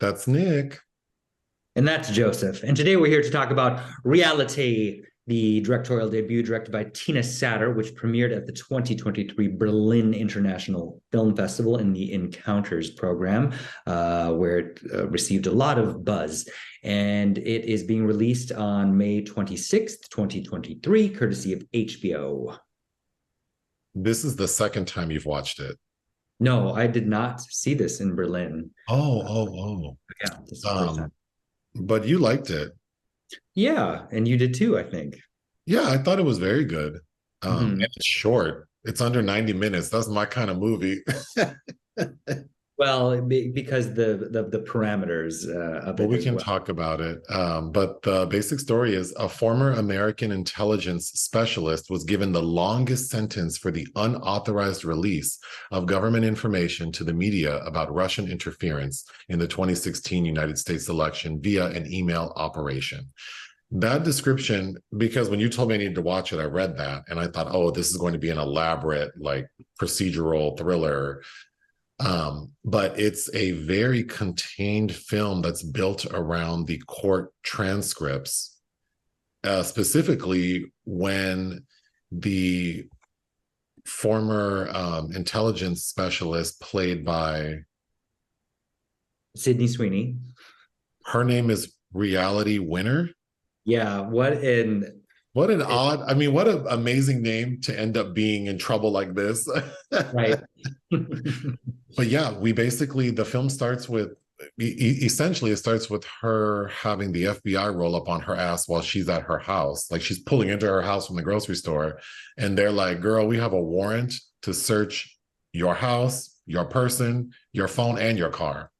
That's Nick. And that's Joseph. And today we're here to talk about Reality, the directorial debut directed by Tina Satter, which premiered at the 2023 Berlin International Film Festival in the Encounters program, where it received a lot of buzz. And it is being released on May 26th, 2023, courtesy of HBO. This is the second time you've watched it. No, I did not see this in Berlin. Yeah, this is the first time. But you liked it. Yeah, and you did too, I think. Yeah, I thought it was very good. Mhm. And it's short. It's under 90 minutes. That's my kind of movie. Well, because the parameters of But it we as can well. talk about it. But the basic story is a former American intelligence specialist was given the longest sentence for the unauthorized release of government information to the media about Russian interference in the 2016 United States election via an email operation. That description, because when you told me I needed to watch it, I read that and I thought, oh, this is going to be an elaborate, like procedural thriller. But it's a very contained film that's built around the court transcripts, specifically when the former intelligence specialist played by Sydney Sweeney. her name is Reality Winner. Yeah, what in What an odd, I mean, what an amazing name to end up being in trouble like this. right. But yeah, we basically, the film starts with, essentially it starts with her having the FBI roll up on her ass while she's at her house. Like she's pulling into her house from the grocery store and they're like, girl, we have a warrant to search your house, your person, your phone, and your car.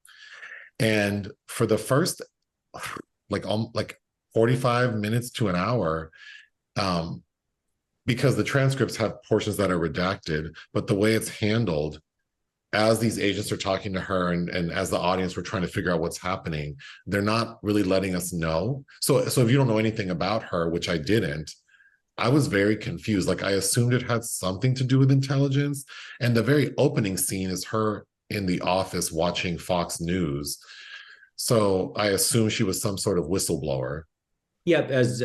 And for the first like 45 minutes to an hour, um, because the transcripts have portions that are redacted, but the way it's handled, as these agents are talking to her and as the audience we're trying to figure out what's happening, they're not really letting us know. So if you don't know anything about her, which I didn't, I was very confused. Like I assumed it had something to do with intelligence. And the very opening scene is her in the office watching Fox News. So I assumed she was some sort of whistleblower. Yep, as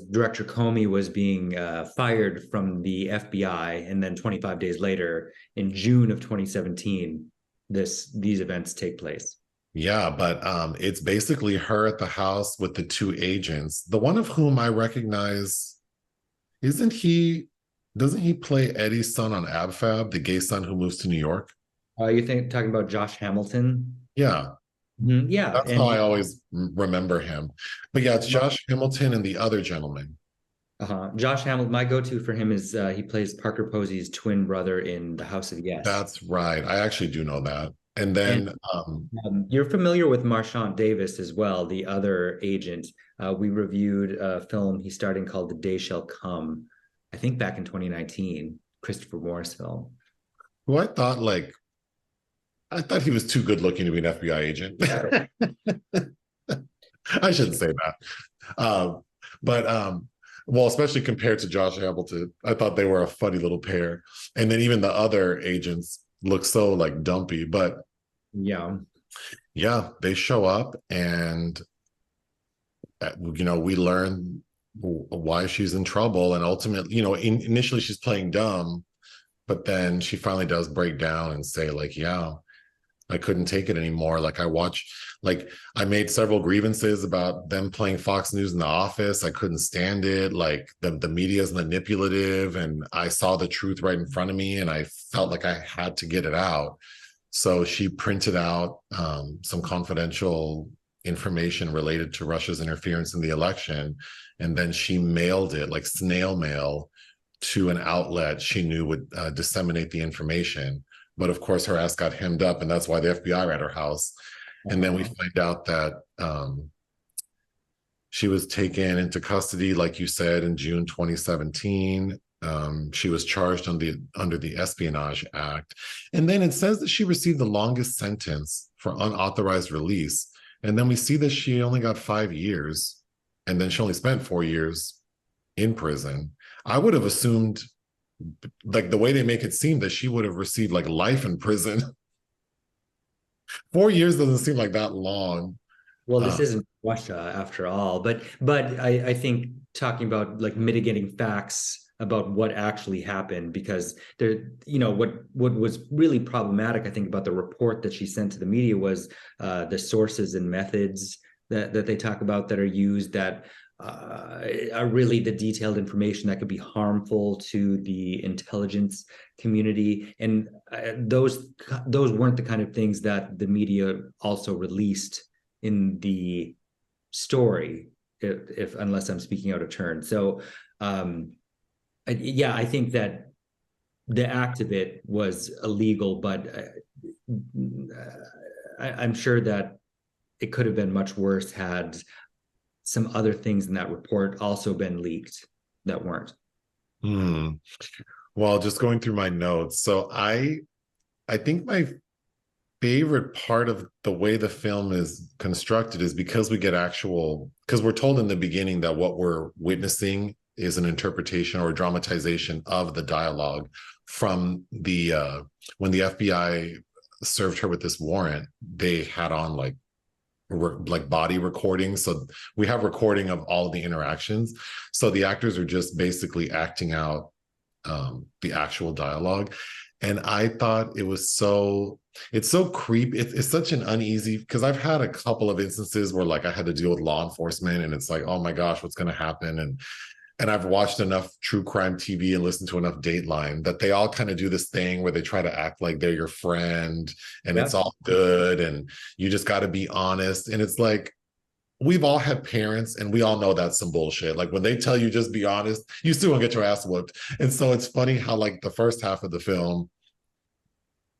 Director Comey was being fired from the FBI, and then 25 days later, in June of 2017, these events take place. Yeah, but it's basically her at the house with the two agents, the one of whom I recognize. Doesn't he play Eddie's son on AbFab, the gay son who moves to New York? You think talking about Josh Hamilton? Yeah, Yeah, that's how and I always remember him. But yeah, it's Josh Hamilton and the other gentleman. Josh Hamilton. My go-to for him is he plays Parker Posey's twin brother in The House of Yes. That's right. I actually do know that. And And then you're familiar with Marchánt Davis as well, the other agent. We reviewed a film he starred in called The Day Shall Come, I think back in 2019, Christopher Morris film. who I thought he was too good looking to be an FBI agent. I shouldn't say that. But well, especially compared to Josh Hamilton, I thought they were a funny little pair. And then even the other agents look so like dumpy. But Yeah. yeah, they show up and we learn why she's in trouble. And ultimately, initially she's playing dumb, but then she finally does break down and say like, yeah, I couldn't take it anymore. I made several grievances about them playing Fox News in the office. I couldn't stand it. Like the media is manipulative and I saw the truth right in front of me and I felt like I had to get it out. So she printed out some confidential information related to Russia's interference in the election. And then she mailed it like snail mail to an outlet she knew would disseminate the information. But of course, her ass got hemmed up, and that's why the FBI were at her house. And then we find out that she was taken into custody, like you said, in June 2017. She was charged under the Espionage Act. And then it says that she received the longest sentence for unauthorized release. And then we see that she only got 5 years, and then she only spent 4 years in prison. I would have assumed, like the way they make it seem, that she would have received like life in prison. 4 years doesn't seem like that long. Well, Uh, this isn't Russia after all, but I think talking about like mitigating facts about what actually happened, because there, what was really problematic, I think, about the report that she sent to the media was the sources and methods that they talk about that are used that are really the detailed information that could be harmful to the intelligence community, and those weren't the kind of things that the media also released in the story, if unless I'm speaking out of turn. So yeah, I think that the act of it was illegal, but I'm sure that it could have been much worse had some other things in that report also been leaked that weren't. hmm. Well, just going through my notes. So I think my favorite part of the way the film is constructed is because we get because we're told in the beginning that what we're witnessing is an interpretation or dramatization of the dialogue from the when the FBI served her with this warrant. They had on like body recordings, so we have recording of all of the interactions, so the actors are just basically acting out the actual dialogue. And I thought it's so creepy. It's such an uneasy, because I've had a couple of instances where like I had to deal with law enforcement and it's like, oh my gosh, what's going to happen? And I've watched enough true crime TV and listened to enough Dateline that they all kind of do this thing where they try to act like they're your friend and Yeah. it's all good and you just got to be honest. And it's like, we've all had parents and we all know that's some bullshit. Like when they tell you just be honest, you still gonna get your ass whooped. And so it's funny how like the first half of the film,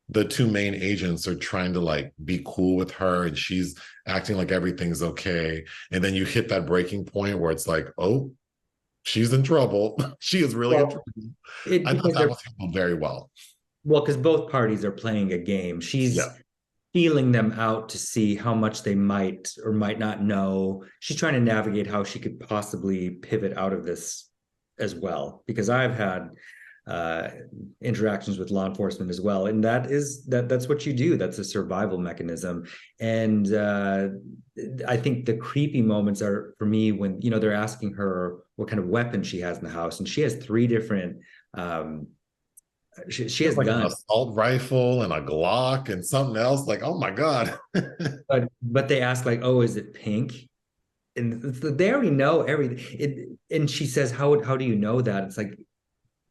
the two main agents are trying to like be cool with her and she's acting like everything's okay. And then you hit that breaking point where it's like, oh, she's in trouble. She is really in Well, trouble. it I thought because that they're was handled very well. well, because both parties are playing a game. Yeah. She's feeling them out to see how much they might or might not know. She's trying to navigate how she could possibly pivot out of this as well. Because I've had uh, interactions with law enforcement as well, and that's what you do. That's a survival mechanism. And I think the creepy moments are for me when they're asking her what kind of weapon she has in the house, and she has three different. She She has has like an guns, assault rifle and a Glock and something else. Like, oh my God. but they ask like, "Oh, is it pink?" And they already know everything. And she says, how do you know that? It's like,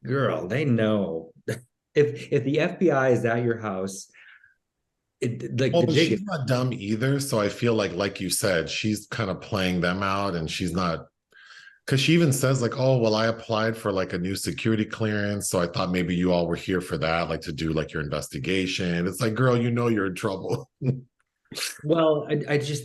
girl, they know. If the FBI is at your house, like Well, the but jig is she's not dumb either. So I feel like you said, she's kind of playing them out and she's not, because she even says, like, oh, well, I applied for like a new security clearance. So I thought maybe you all were here for that, like to do like your investigation. It's like, girl, you know you're in trouble. well, I just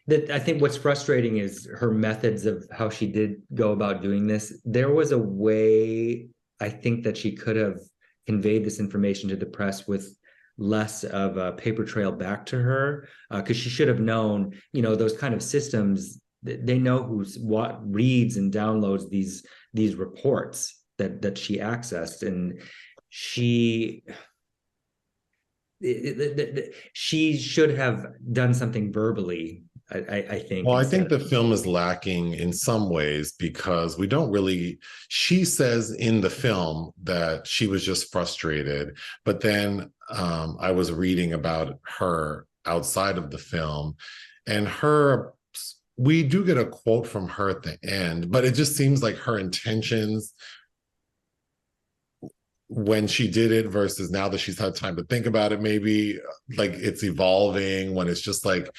that I think what's frustrating is her methods of how she did go about doing this. There was a way I think that she could have conveyed this information to the press with less of a paper trail back to her, because she should have known, those kind of systems. They know who's what reads and downloads these reports that she accessed, and she she should have done something verbally. I think Well, I instead think of the film is lacking in some ways because we don't really. She says in the film that she was just frustrated, but then I was reading about her outside of the film, and we do get a quote from her at the end, but it just seems like her intentions when she did it versus now that she's had time to think about it, maybe like it's evolving when it's just like,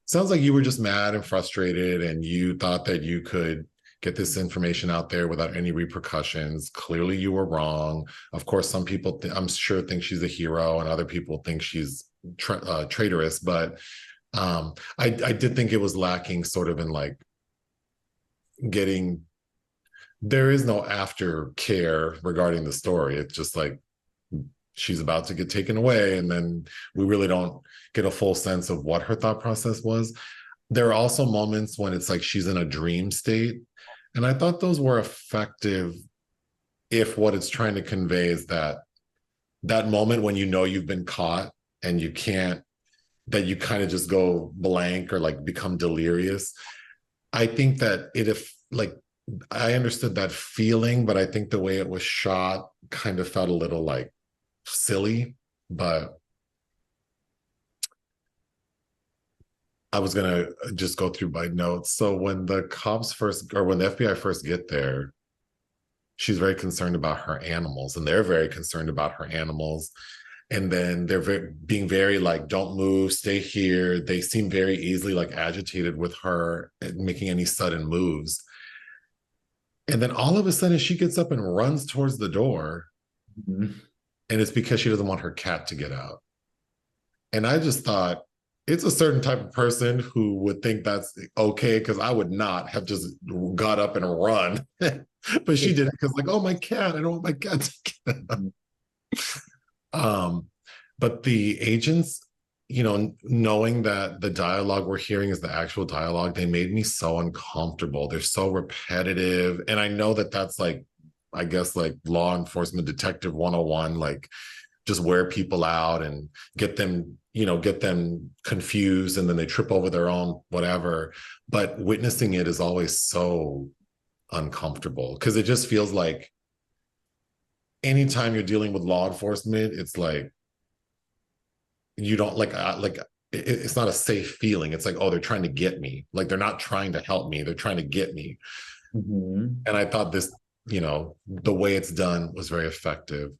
sounds like you were just mad and frustrated and you thought that you could get this information out there without any repercussions. Clearly you were wrong. Of course, some people I'm sure think she's a hero and other people think she's traitorous, but I did think it was lacking sort of in like getting, there is no aftercare regarding the story. It's just like she's about to get taken away, and then we really don't get a full sense of what her thought process was. There are also moments when it's like she's in a dream state, and I thought those were effective if what it's trying to convey is that moment when you know you've been caught and you can't that you kind of just go blank or like become delirious. I think that it, if like, I understood that feeling, but I think the way it was shot kind of felt a little like silly. But I was gonna just go through my notes. So when the cops first, or when the FBI first get there, she's very concerned about her animals, and they're very concerned about her animals. And then they're being very like, don't move, stay here. They seem very easily like agitated with her making any sudden moves. And then all of a sudden she gets up and runs towards the door. Mhm. And it's because she doesn't want her cat to get out. And I just thought, it's a certain type of person who would think that's okay, because I would not have just got up and run. But she did it because like, oh, my cat, I don't want my cat to get out. But the agents, knowing that the dialogue we're hearing is the actual dialogue, they made me so uncomfortable. They're so repetitive. And I know that that's like, I guess like law enforcement detective 101, like just wear people out and get them confused, and then they trip over their own whatever. But witnessing it is always so uncomfortable, because it just feels like anytime you're dealing with law enforcement, it's like you don't like it's not a safe feeling. It's like, oh, they're trying to get me. Like, they're not trying to help me, they're trying to get me. Mhm. And I thought this, the way it's done was very effective.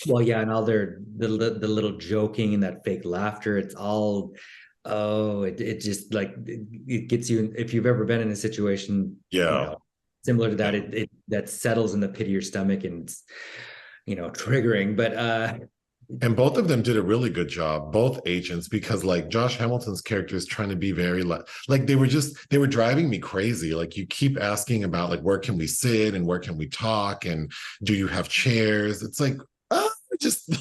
Well, yeah, and all the little joking and that fake laughter, it's all, oh, it just like it gets you, if you've ever been in a situation, Yeah. similar to that, Yeah. it that settles in the pit of your stomach, and it's, triggering. But And both of them did a really good job, both agents, because like Josh Hamilton's character is trying to be very like they were driving me crazy. Like, you keep asking about like, where can we sit and where can we talk, and do you have chairs? It's like, just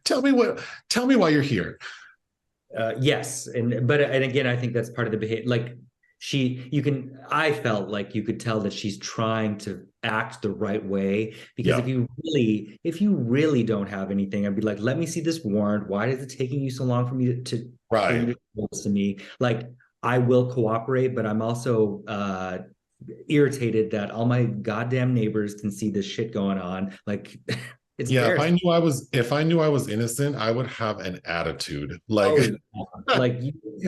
tell me why you're here. yes, and again, I think that's part of the behavior. Like, I felt like you could tell that she's trying to act the right way, because Yeah. if you really don't have anything, I'd be like, let me see this warrant. Why is it taking you so long for me for you Right. to show this to me? Like, I will cooperate, but I'm also irritated that all my goddamn neighbors can see this shit going on. Like, it's Yeah, embarrassing. if I knew I was innocent, I would have an attitude. Like, Oh, yeah. Like,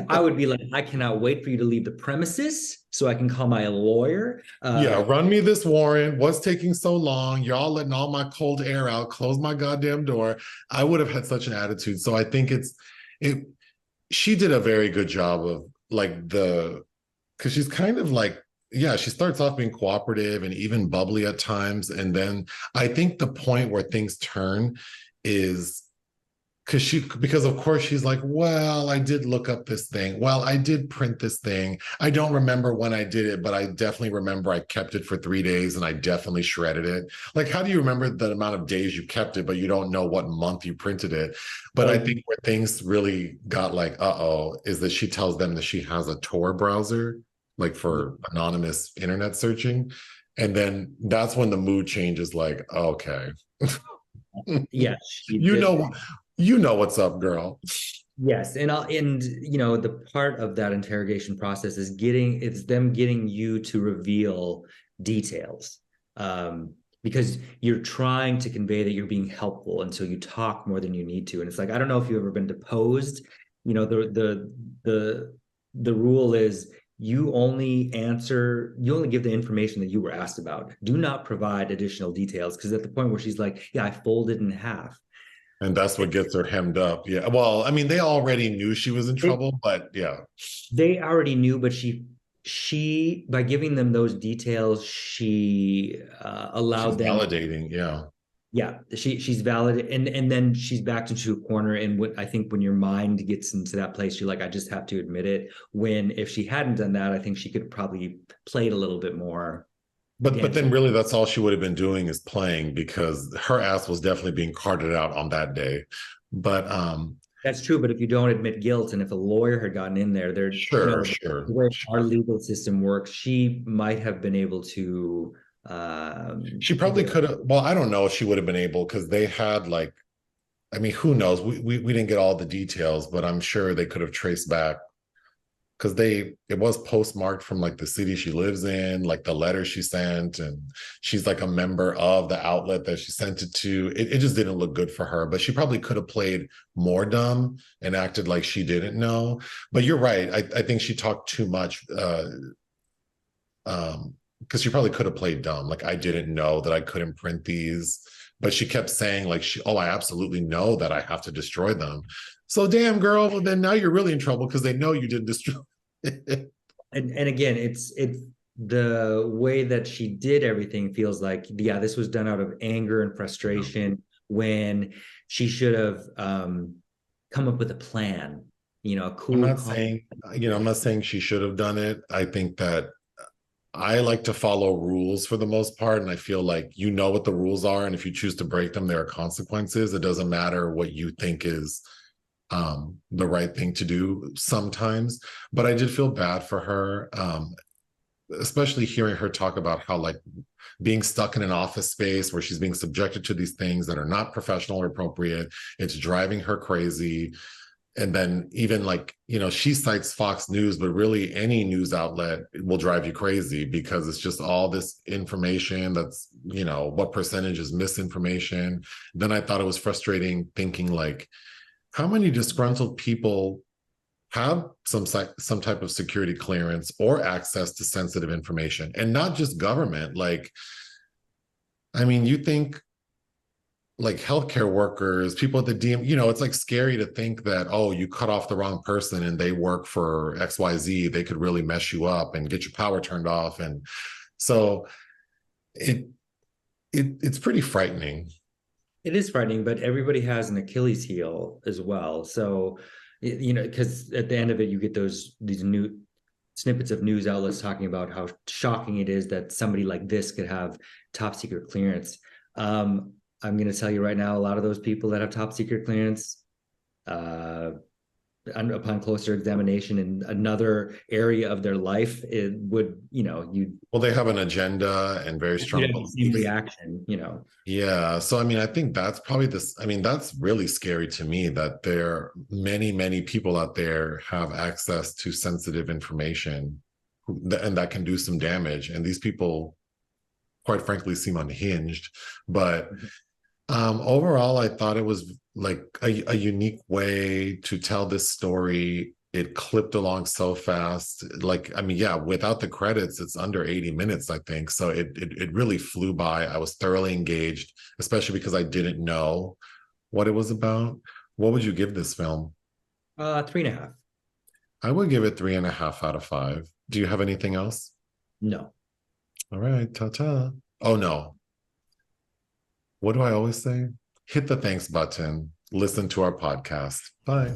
I would be like, I cannot wait for you to leave the premises so I can call my lawyer. yeah, run me this warrant. What's taking so long? Y'all letting all my cold air out. Close my goddamn door. I would have had such an attitude. So I think it she did a very good job of like because she's kind of like, yeah, she starts off being cooperative and even bubbly at times. And then I think the point where things turn is because of course she's like, well, I did look up this thing. Well, I did print this thing. I don't remember when I did it, but I definitely remember I kept it for 3 days and I definitely shredded it. Like, how do you remember the amount of days you kept it, but you don't know what month you printed it? But I think where things really got like, uh-oh, is that she tells them that she has a Tor browser, like for anonymous internet searching. And then that's when the mood changes, like, okay. Yeah, she you did. know you know what's up, girl. Yes, and the part of that interrogation process is it's them getting you to reveal details, because you're trying to convey that you're being helpful, and so you talk more than you need to. And it's like, I don't know if you've ever been deposed. The rule is you only give the information that you were asked about. Do not provide additional details, because at the point where she's like, yeah, I folded in half. And that's what gets her hemmed up. Yeah. Well, I mean, they already knew she was in trouble, but yeah. They already knew, but she by giving them those details, she She's allowed them. validating. Yeah. Yeah, she's valid, and then she's backed into a corner. And what I think, when your mind gets into that place, you're like, I just have to admit it. When if she hadn't done that, I think she could probably played a little bit more But then dancing. really that's all she would have been doing is playing, because her ass was definitely being carted out on that day. But That's true, but if you don't admit guilt, and if a lawyer had gotten in there, sure, the sure, way our sure. legal system works, she might have been able to She probably get. could have, well, I don't know if she would have been able, because they had like I mean, who knows? We didn't get all the details, but I'm sure they could have traced back because it was postmarked from like the city she lives in, like the letter she sent, and she's like a member of the outlet that she sent it to. It just didn't look good for her, but she probably could have played more dumb and acted like she didn't know. But you're right. I think she talked too much because she probably could have played dumb. Like, I didn't know that I couldn't print these, but she kept saying like, oh, I absolutely know that I have to destroy them. So damn, girl, well, then now you're really in trouble because they know you didn't destroy it. And again, it's the way that she did everything feels like, yeah, this was done out of anger and frustration when she should have come up with a plan, a I'm cool, not saying, I'm not saying she should have done it. I think that I like to follow rules for the most part. And I feel like you know what the rules are. And if you choose to break them, there are consequences. It doesn't matter what you think is the right thing to do sometimes. But I did feel bad for her, especially hearing her talk about how like being stuck in an office space where she's being subjected to these things that are not professional or appropriate. It's driving her crazy. And then even like, she cites Fox News, but really any news outlet will drive you crazy because it's just all this information that's, what percentage is misinformation. Then I thought it was frustrating thinking like, how many disgruntled people have some type of security clearance or access to sensitive information, and not just government. Like, I mean, you think like healthcare workers, people at the it's like scary to think that, oh, you cut off the wrong person and they work for XYZ, they could really mess you up and get your power turned off. And so it's pretty frightening. It is frightening, but everybody has an Achilles heel as well. So, because at the end of it, you get these new snippets of news outlets talking about how shocking it is that somebody like this could have top secret clearance. I'm going to tell you right now, a lot of those people that have top secret clearance, upon closer examination in another area of their life, it would, well, they have an agenda and very strong beliefs. reaction, Yeah. So, I mean, I think that's probably that's really scary to me that there are many, many people out there have access to sensitive information and that can do some damage. And these people, quite frankly, seem unhinged. But overall, I thought it was like a unique way to tell this story. It clipped along so fast. Like, I mean, yeah, without the credits, it's under 80 minutes, I think. So it really flew by. I was thoroughly engaged, especially because I didn't know what it was about. What would you give this film? 3.5. I would give it 3.5 out of 5. Do you have anything else? No. All right, ta-ta. Oh, no. What do I always say? Hit the thanks button. Listen to our podcast. Bye.